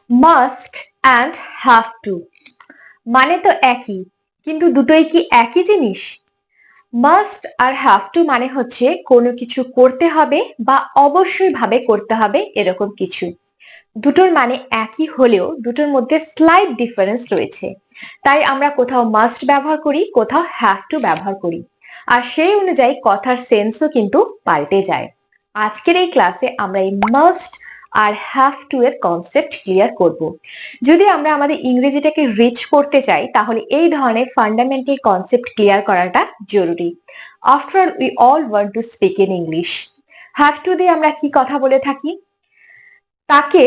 Must and have to মানে তো একই, কিন্তু দুটোই কি একই জিনিস? মাস্ট আর হ্যাভ টু মানে হচ্ছে কোনো কিছু করতে হবে বা অবশ্যই ভাবে করতে হবে এরকম কিছু। দুটোর মানে একই হলেও দুটোর মধ্যে স্লাইট ডিফারেন্স রয়েছে। তাই আমরা কোথাও মাস্ট ব্যবহার করি, কোথাও হ্যাভ টু ব্যবহার করি, আর সেই অনুযায়ী কথার সেন্সও কিন্তু পাল্টে যায়। আজকের এই ক্লাসে আমরা এই মাস্ট আর হ্যাভ টু এর কনসেপ্ট ক্লিয়ার করব। যদি আমরা আমাদের ইংরেজিটাকে রিচ করতে চাই তাহলে এই ধরনের ফান্ডামেন্টাল কনসেপ্ট ক্লিয়ার করাটা জরুরি। After all, we all want to speak in English. Have to দিয়ে আমরা কি কথা বলে থাকি? তাকে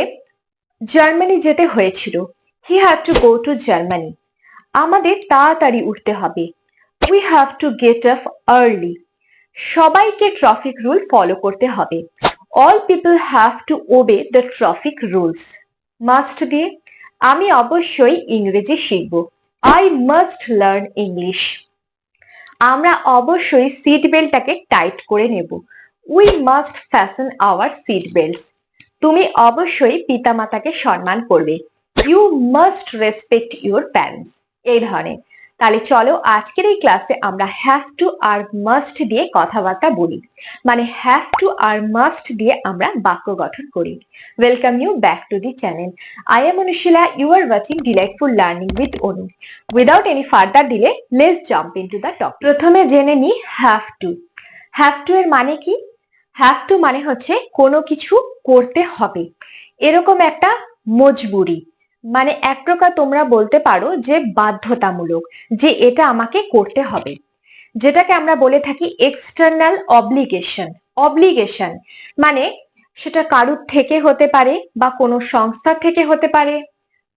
জার্মানি যেতে হয়েছিল। He had to go to Germany. আমাদের তাড়াতাড়ি উঠতে হবে। We have to get up early. সবাইকে ট্রাফিক রুল ফলো করতে হবে। All people have to obey the traffic rules. Must দিয়ে আমি অবশ্যই ইংরেজি শিখব। I must learn English. আমরা অবশ্যই সিট বেল্টটাকে টাইট করে নেব। We must fasten our seat belts. তুমি অবশ্যই পিতামাতাকে সম্মান করবে। You must respect your parents. এই ধরনের। তাহলে চলো আজকের এই ক্লাসে আমরা হ্যাভ টু আর মাস্ট দিয়ে কথাবার্তা বলি, মানে হ্যাভ টু আর মাস্ট দিয়ে আমরা বাক্য গঠন করি। Welcome you back to the channel. I am Anushila, you are watching delightful learning with Anu. Without any further delay let's jump into the topic. প্রথমে জেনে নি হ্যাভ টু। হ্যাভ টু এর মানে কি? হ্যাভ টু মানে হচ্ছে কোনো কিছু করতে হবে, এরকম একটা মজবুরি, মানে এক প্রকার তোমরা বলতে পারো যে বাধ্যতামূলক, যে এটা আমাকে করতে হবে, যেটাকে আমরা বলে থাকি এক্সটার্নাল অব্লিগেশন। অব্লিগেশন মানে সেটা কারুর থেকে হতে পারে বা কোনো সংস্থা থেকে হতে পারে,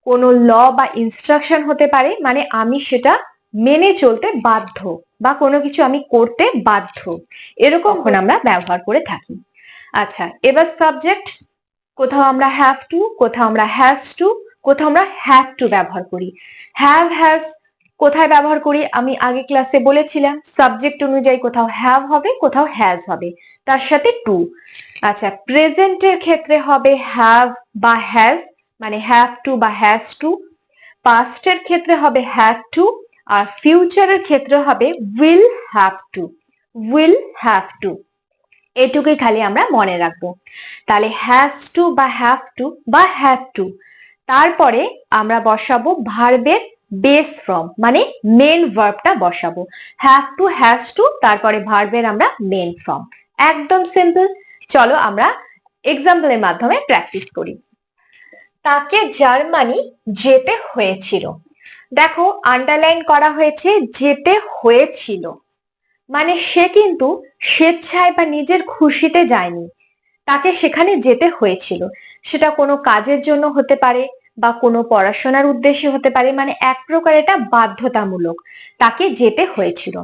কোনো ল বা ইনস্ট্রাকশন হতে পারে, মানে আমি সেটা মেনে চলতে বাধ্য বা কোনো কিছু আমি করতে বাধ্য, এরকম আমরা ব্যবহার করে থাকি। আচ্ছা, এবার সাবজেক্ট। কোথাও আমরা হ্যাভ টু, কোথাও আমরা হ্যাজ টু, কোথাও আমরা হ্যাড টু ব্যবহার করি। হ্যাভ হ্যাজ কোথায় ব্যবহার করি আমি আগে ক্লাসে বলেছিলাম, সাবজেক্ট অনুযায়ী কোথাও হ্যাভ হবে, কোথাও হ্যাজ হবে, তার সাথে টু। আচ্ছা, প্রেজেন্টের ক্ষেত্রে হবে হ্যাভ বা হ্যাজ, মানে হ্যাভ টু বা হ্যাজ টু। পাস্টের ক্ষেত্রে হবে হ্যাড টু, আর ফিউচারের ক্ষেত্রে হবে will have to. Will have to, এটুকুই খালি আমরা মনে রাখবো। তাহলে হ্যাজ টু বা হ্যাভ টু বা হ্যাড টু, তারপরে আমরা বসাবো ভার্বের বেস ফর্ম, মানে মেন ভার্বটা বসাবো। হ্যাভ টু, হ্যাজ টু, তারপরে ভার্বের আমরা মেন ফর্ম। একদম সিম্পল। চলো আমরা এক্সাম্পলের মাধ্যমে প্র্যাকটিস করি। তাকে জার্মানি যেতে হয়েছিল। দেখো আন্ডারলাইন করা হয়েছে যেতে হয়েছিল, মানে সে কিন্তু স্বেচ্ছায় বা নিজের খুশিতে যায়নি, তাকে সেখানে যেতে হয়েছিল। সেটা কোনো কাজের জন্য হতে পারে বা কোনো পড়াশোনার উদ্দেশ্যে হতে পারে, মানে এক প্রকার এটা বাধ্যতামূলক, তাকে যেতে হয়েছিল।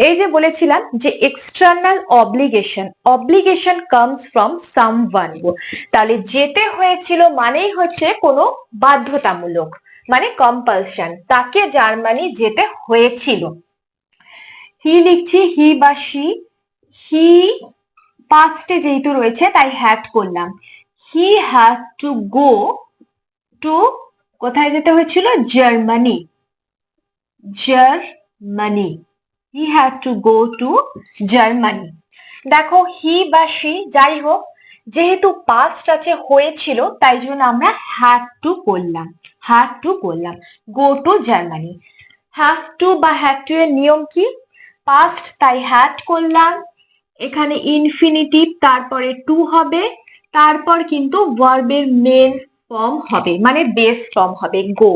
এই যে বলেছিলাম যে external obligation, obligation comes from someone, তাহলে যেতে হয়েছিল মানেই হচ্ছে কোনো বাধ্যতামূলক, মানে কম্পালশন, তাকে জার্মানি যেতে হয়েছিল। হি লিখছি, হি বা সি, হি পাস্টে যেহেতু রয়েছে তাই হ্যাড করলাম। হি হ্যাড টু গো টু, কোথায় যেতে হয়েছিল? Germany. Germany, he had to go to Germany. দেখো হি বা সি যাই হোক, যেহেতু পাস্ট আছে হয়েছিল তাই জন্য আমরা হ্যাড টু করলাম। হ্যাড টু করলাম, গো টু জার্মানি। হ্যাভ টু বা হ্যাড টু এর নিয়ম কি? পাস্ট তাই হ্যাড করলাম, এখানে ইনফিনিটিভ, তারপরে টু হবে, তারপর কিন্তু ভার্বের মেন ফর্ম হবে, মানে বেস ফর্ম হবে গো।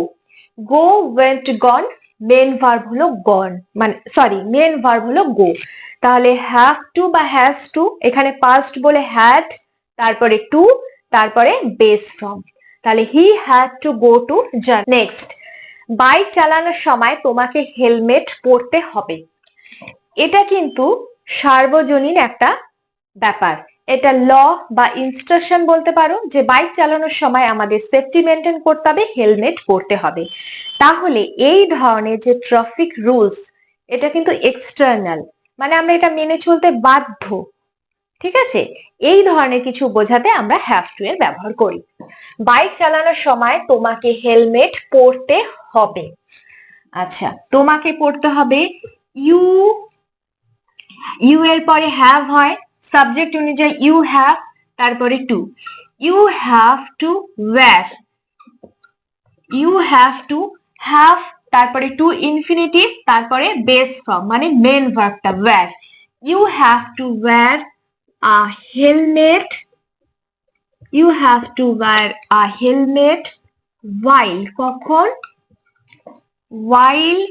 গো, ওয়েন্ট, গন, মেন ভার্ব হলো গন, মানে সরি মেন ভার্ব হলো গো। তাহলে হ্যাভ টু বা হ্যাজ টু, এখানে পাস্ট বলে হ্যাড, তারপরে টু, তারপরে বেস ফর্ম। তাহলে হি had to go to Germany. Next, bike চালানোর সময় তোমাকে হেলমেট পরতে হবে। এটা কিন্তু সার্বজনীন একটা ব্যাপার, এটা ল বা ইনস্ট্রাকশন বলতে পারো, যে বাইক চালানোর সময় আমাদের সেফটি মেনটেন করতে হবে, হেলমেট পরতে হবে। তাহলে এই ধরনের যে ট্রাফিক রুলস, এটা কিন্তু এক্সটার্নাল, মানে আমরা এটা মেনে চলতে বাধ্য, ঠিক আছে, এই ধরনের কিছু বোঝাতে আমরা হ্যাভ টু এর ব্যবহার করি। বাইক চালানোর সময় তোমাকে হেলমেট পরতে হবে। আচ্ছা, তোমাকে পড়তে হবে, ইউ, ইউ এর পরে হ্যাভ হয়, সাবজেক্ট অনুযায়ী ইউ হ্যাভ, তারপরে to, you have to wear, you have to, have তারপরে টু ইনফিনিটিভ, তারপরে বেস ফর্ম মানে মেন ভার্বটা wear. You have to wear a helmet, you have to wear a helmet while, কখন, while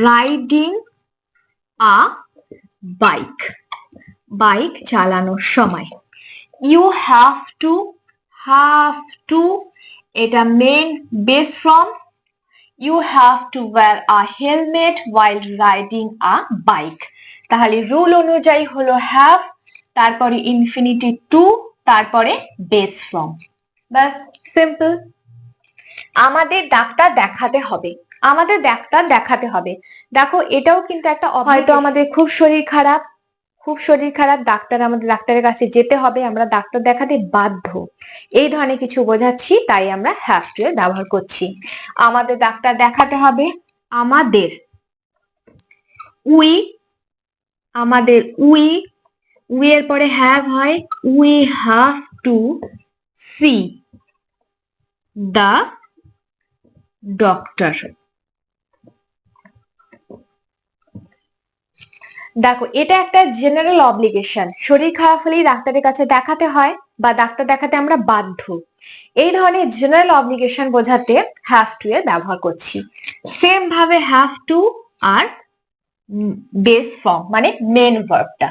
riding a bike, bike চালানোর সময়। You have to, এটা main base form, you have to wear a helmet while riding a bike। তাহলে rule অনুযায়ী হলো have, তারপরে infinitive to, তারপরে base form. বাস, simple. আমাদের ডাক্তার দেখাতে হবে, আমাদের ডাক্তার দেখাতে হবে। দেখো, এটাও কিন্তু একটা, হয়তো আমাদের খুব শরীর খারাপ, খুব শরীর খারাপ, আমাদের ডাক্তারের কাছে যেতে হবে, আমরা ডাক্তার দেখাতে বাধ্য, এই ধরনের কিছু বোঝাচ্ছি, তাই আমরা হ্যাভ টু এর ব্যবহার করছি। আমাদের ডাক্তার দেখাতে হবে, আমাদের, উই, আমাদের উই, উই এর পরে হ্যাভ হয়, we have to see the doctor. দেখো, এটা একটা জেনারেল অব্লিগেশন, শরীর খারাপ হলেই ডাক্তারের কাছে দেখাতে হয় বা ডাক্তার দেখাতে আমরা বাধ্য, এই ধরনের জেনারেল অব্লিগেশন বোঝাতে হ্যাভ টু এর ব্যবহার করছি। সেম ভাবে হ্যাভ টু আর বেস ফর্ম মানে মেন ভার্বটা।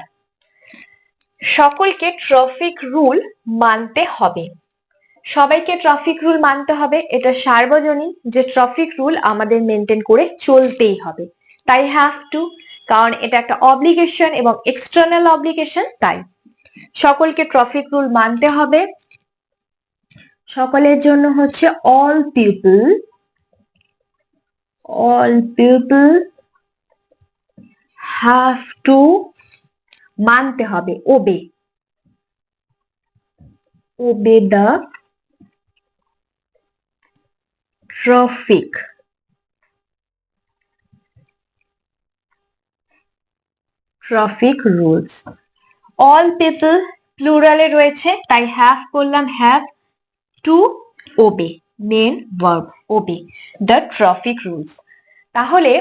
সকলকে ট্রাফিক রুল মানতে হবে, সবাইকে ট্রাফিক রুল মানতে হবে, এটা সার্বজনীন যে ট্রাফিক রুল আমাদের মেনটেন করে চলতেই হবে, তাই হ্যাভ টু, কারণ এটা একটা অব্লিগেশন এবং এক্সটার্নাল অব্লিগেশন, তাই সকলকে ট্রাফিক রুল মানতে হবে। সকলের জন্য হচ্ছে অল পিপল হ্যাভ টু, মানতে হবে obey the traffic rules. All people প্লুরালে রয়েছে, তাই হ্যাভ করলাম, have to obey, main verb obey the traffic rules. তাহলে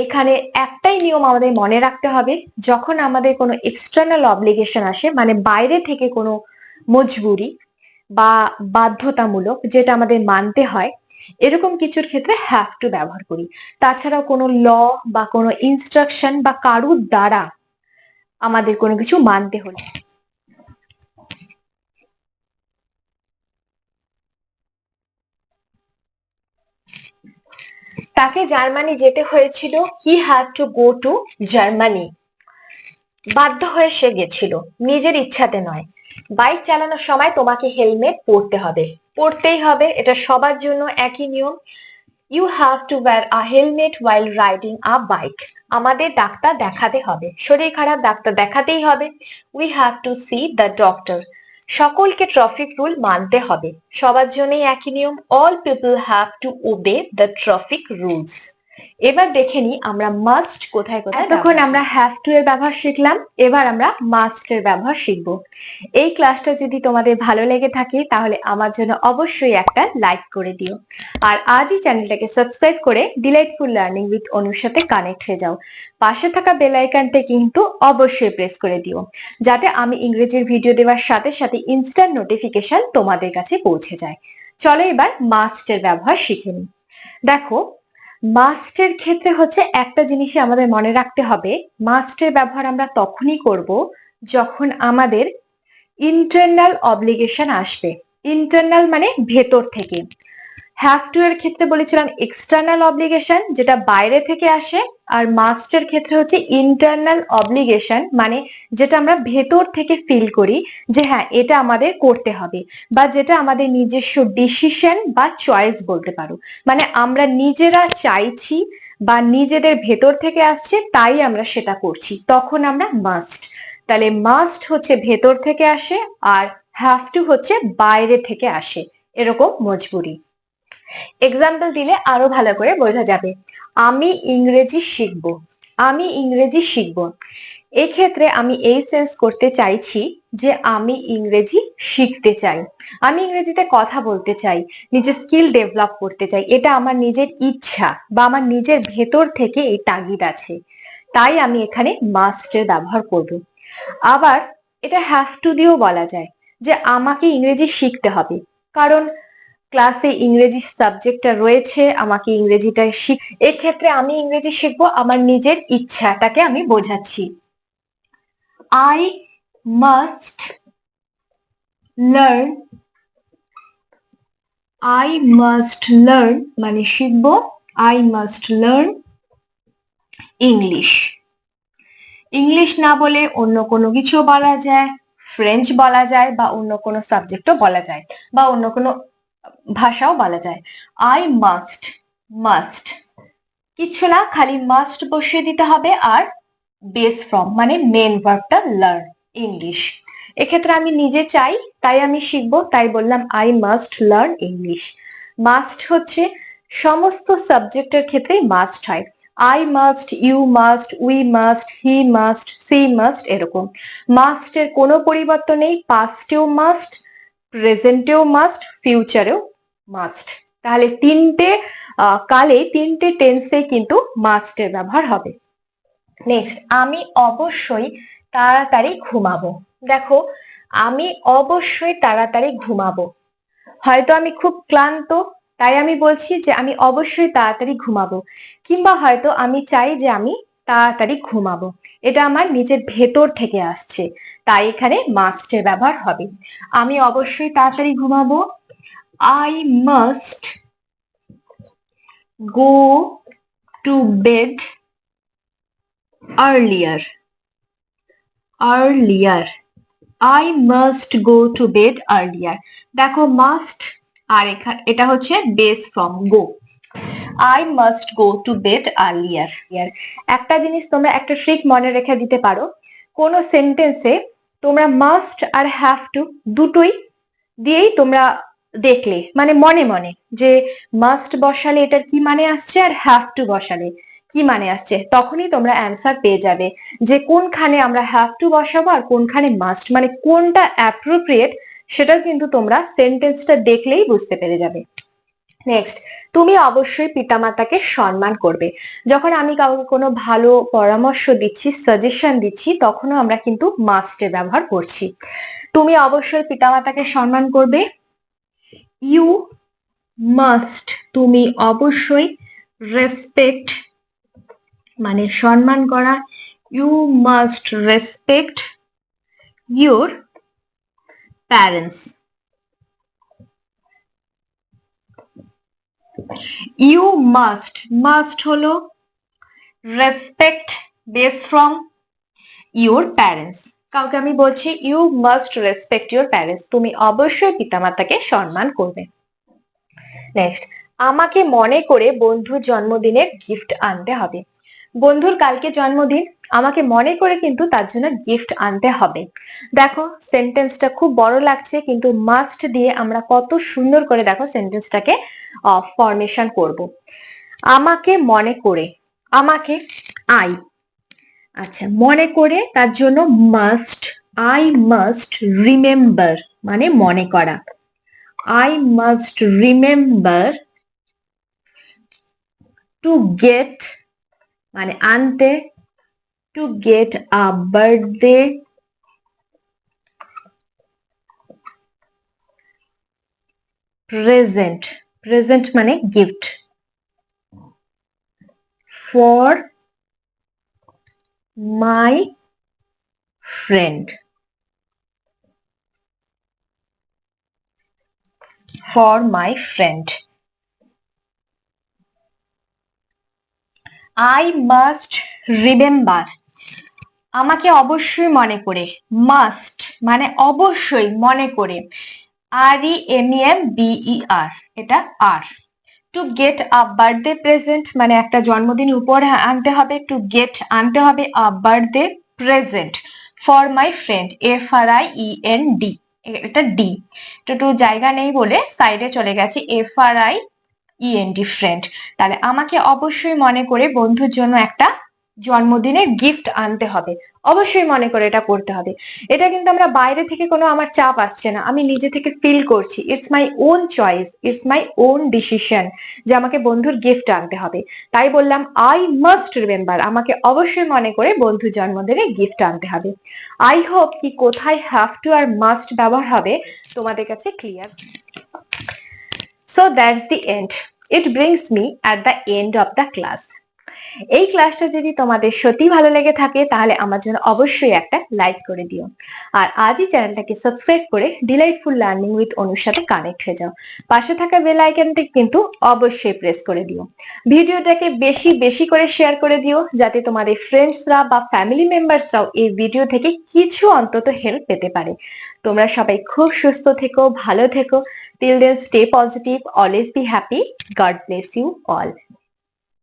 এখানে একটাই নিয়ম আমাদের মনে রাখতে হবে, যখন আমাদের কোনো এক্সটার্নাল অব্লিগেশন আসে, মানে বাইরে থেকে কোনো মজবুরি বা বাধ্যতামূলক যেটা আমাদের মানতে হয়, এরকম কিছুর ক্ষেত্রে হ্যাভ টু ব্যবহার করি। তাছাড়াও কোনো ল বা কোনো ইনস্ট্রাকশন বা কারুর দ্বারা আমাদের কোনো কিছু মানতে হলে, তাকে জার্মানি যেতে হয়েছিল, he had to go to Germany, বাধ্য হয়ে সে গেছিল, নিজের ইচ্ছাতে নয়। বাইক চালানোর সময় তোমাকে হেলমেট পরতে হবে, পরতেই হবে, এটা সবার জন্য একই নিয়ম। You have to wear a helmet while riding a bike. আমাদের ডাক্তার দেখাতে হবে, শরীর খারাপ, ডাক্তার দেখাতেই হবে। We have to see the doctor. সকলকে ট্রাফিক রুল মানতে হবে, সবার জন্যই একই নিয়ম। All people have to obey the traffic rules. এবার দেখে নিই আমরা মাস্ট কোথায় কোথায়। এতক্ষণ আমরা হ্যাভ টু এর ব্যবহার শিখলাম, এবার আমরা মাস্ট এর ব্যবহার শিখব। এই ক্লাসটা যদি তোমাদের ভালো লেগে থাকে তাহলে আমার জন্য অবশ্যই একটা লাইক করে দিও, আর আজই চ্যানেলটাকে সাবস্ক্রাইব করে ডিলাইটফুল লার্নিং উইথ অনুর সাথে কানেক্ট হয়ে যাও। পাশে থাকা বেল আইকনটা কিন্তু অবশ্যই প্রেস করে দিও, যাতে আমি ইংরেজির ভিডিও দেওয়ার সাথে সাথে ইনস্ট্যান্ট নোটিফিকেশন তোমাদের কাছে পৌঁছে যায়। চলো এবার মাস্ট এর ব্যবহার শিখে নিই। দেখো, মাস্টের ক্ষেত্রে হচ্ছে একটা জিনিসই আমাদের মনে রাখতে হবে, মাস্টের ব্যবহার আমরা তখনই করব যখন আমাদের ইন্টারনাল অব্লিগেশন আসবে। ইন্টারনাল মানে ভেতর থেকে। হ্যাভ টু এর ক্ষেত্রে বলেছিলাম এক্সটার্নাল অব্লিগেশন, যেটা বাইরে থেকে আসে, আর মাস্টের ক্ষেত্রে হচ্ছে ইন্টারনাল অব্লিগেশন, মানে যেটা আমরা ভেতর থেকে ফিল করি যে হ্যাঁ এটা আমাদের করতে হবে, বা যেটা আমাদের নিজস্ব ডিসিশন বা চয়েস বলতে পারো, মানে আমরা নিজেরা চাইছি বা নিজেদের ভেতর থেকে আসছে তাই আমরা সেটা করছি, তখন আমরা মাস্ট। তাহলে মাস্ট হচ্ছে ভেতর থেকে আসে আর হ্যাভ টু হচ্ছে বাইরে থেকে আসে, এরকম মজবুরি। এক্সাম্পল দিলে আরো ভালো করে বোঝা যাবে। আমি ইংরেজি শিখব, আমি ইংরেজি শিখব। এক্ষেত্রে আমি এই সেন্স করতে চাইছি যে আমি ইংরেজি শিখতে চাই, আমি ইংরেজিতে কথা বলতে চাই, নিজের স্কিল ডেভেলপ করতে চাই, এটা আমার নিজের ইচ্ছা বা আমার নিজের ভেতর থেকে এই তাগিদ আছে, তাই আমি এখানে মাস্টের ব্যবহার করব। আবার এটা হ্যাভ টু দিয়েও বলা যায় যে আমাকে ইংরেজি শিখতে হবে, কারণ ক্লাসে ইংরেজি সাবজেক্টটা রয়েছে, আমাকে ইংরেজিটা এক্ষেত্রে আমি ইংরেজি শিখবো আমার নিজের ইচ্ছাটাকে আমি বোঝাচ্ছি। I must learn, I must learn মানে শিখবো, I must learn English. English না বলে অন্য কোনো কিছু বলা যায়, ফ্রেঞ্চ বলা যায় বা অন্য কোনো সাবজেক্টও বলা যায় বা অন্য কোনো ভাষাও বলা যায়। I must, must কিছু না, খালি মাস্ট বসিয়ে দিতে হবে আর বেস ফ্রম মানে মেন ভার্বটা লার্ন ইংলিশ। এক্ষেত্রে আমি নিজে চাই তাই আমি শিখবো, তাই বললাম I must learn English. Must হচ্ছে সমস্ত সাবজেক্টের ক্ষেত্রেই মাস্ট হয়। I must, you must, we must, he must, she must, এরকম মাস্টের কোনো পরিবর্তন নেই। পাস্টেও মাস্ট, প্রেজেন্টেও মাস্ট, ফিউচারেও মাস্ট। তাহলে তিনটে কালে তিনটে টেন্সে কিন্তু মাস্টের ব্যবহার হবে। নেক্সট, আমি অবশ্যই তাড়াতাড়ি ঘুমাবো। দেখো, আমি অবশ্যই তাড়াতাড়ি ঘুমাবো, হয়তো আমি খুব ক্লান্ত তাই আমি বলছি যে আমি অবশ্যই তাড়াতাড়ি ঘুমাবো, কিংবা হয়তো আমি চাই যে আমি তাড়াতাড়ি ঘুমাবো, এটা আমার নিজের ভেতর থেকে আসছে, তাই এখানে মাস্টের ব্যবহার হবে। আমি অবশ্যই তাড়াতাড়ি ঘুমাবো, I must go to bed earlier, earlier, I must go to bed earlier। দেখো মাস্ট আর এটা হচ্ছে base form go, I must go to bed earlier। একটা জিনিস তোমরা একটা ট্রিক মনে রেখে দিতে পারো, কোন সেন্টেন্সে তোমরা মাস্ট আর হ্যাভ টু দুটোই দিয়েই তোমরা দেখলে মানে মনে মনে যে মাস্ট বসালে এটার কি মানে আসছে আর হ্যাভ টু বসালে কি মানে আসছে, তখনই তোমরা অ্যান্সার পেয়ে যাবে যে কোনখানে আমরা হ্যাভ টু বসাবো আর কোনখানে মাস্ট, মানে কোনটা অ্যাপ্রোপ্রিয়েট সেটা কিন্তু তোমরা সেন্টেন্সটা দেখলেই বুঝতে পেরে যাবে। নেক্সট, তুমি অবশ্যই পিতামাতাকে সম্মান করবে। যখন আমি কাউকে কোনো ভালো পরামর্শ দিচ্ছি, সাজেশন দিচ্ছি, তখনও আমরা কিন্তু মাস্টের ব্যবহার করছি। তুমি অবশ্যই পিতামাতাকে সম্মান করবে, ইউ মাস্ট, তুমি অবশ্যই, রেসপেক্ট মানে সম্মান করা, you must respect your parents, you must, must হলো respect base form your parents. কাউকে আমি বলছি you must respect your parents, তুমি অবশ্যই পিতামাতাকে সম্মান করবে। নেক্সট, আমাকে মনে করে বন্ধুর জন্মদিনের গিফট আনতে হবে। বন্ধুর কালকে জন্মদিন, আমাকে মনে করে কিন্তু তার জন্য গিফট আনতে হবে। দেখো সেন্টেন্সটা খুব বড় লাগছে, কিন্তু মাস্ট দিয়ে আমরা কত সুন্দর করে দেখো সেন্টেন্সটাকে ফরমেশন করব। আমাকে মনে করে, আমাকে আই, আচ্ছা মনে করে তার জন্য মাস্ট, আই মাস্ট রিমেম্বার মানে মনে করা, I must remember to get মানে আনতে, to get a birthday present, present মানে gift for my friend, for my friend। I must remember, আমাকে অবশ্যই মনে করে, মাস্ট মানে অবশ্যই মনে করে, REMEMBER এটা আর। To get a birthday present মানে একটা জন্মদিন উপহার আনতে হবে, টু গেট আনতে হবে a birthday present for my friend, FRIEND, এটা ডি, একটু জায়গা নেই বলে সাইডে চলে গেছে, FRIEND, ফ্রেন্ড। তাহলে আমাকে অবশ্যই মনে করে বন্ধুর জন্য একটা জন্মদিনের গিফট আনতে হবে, অবশ্যই মনে করে এটা করতে হবে। এটা কিন্তু আমরা বাইরে থেকে কোনো আমার চাপ আসছে না, আমি নিজে থেকে ফিল করছি, it's my own choice, it's my own decision যে আমাকে বন্ধুর গিফট আনতে হবে। তাই বললাম আই মাস্ট রিমেম্বার, আমাকে অবশ্যই মনে করে বন্ধুর জন্মদিনে গিফট আনতে হবে। আই হোপ কি কোথায় হ্যাভ টু আর মাস্ট ব্যবহার হবে তোমাদের কাছে clear. So that's the end, it brings me at the end of the class. এই ক্লাসটা যদি তোমাদের সত্যি ভালো লেগে থাকে তাহলে আমার জন্য অবশ্যই একটা লাইক করে দিও, আর আজই চ্যানেলটাকে সাবস্ক্রাইব করে ডিলাইটফুল লার্নিং উইথ অনুর সাথে কানেক্ট হয়ে যাও। পাশে থাকা বেল আইকনটি কিন্তু অবশ্যই প্রেস করে দিও। ভিডিওটাকে বেশি বেশি করে শেয়ার করে দিও যাতে তোমাদের ফ্রেন্ডসরা বা ফ্যামিলি মেম্বারসরাও এই ভিডিও থেকে কিছু অন্তত হেল্প পেতে পারে। তোমরা সবাই খুব সুস্থ থেকো, ভালো থেকো। Till then stay positive, always be happy. God bless you all.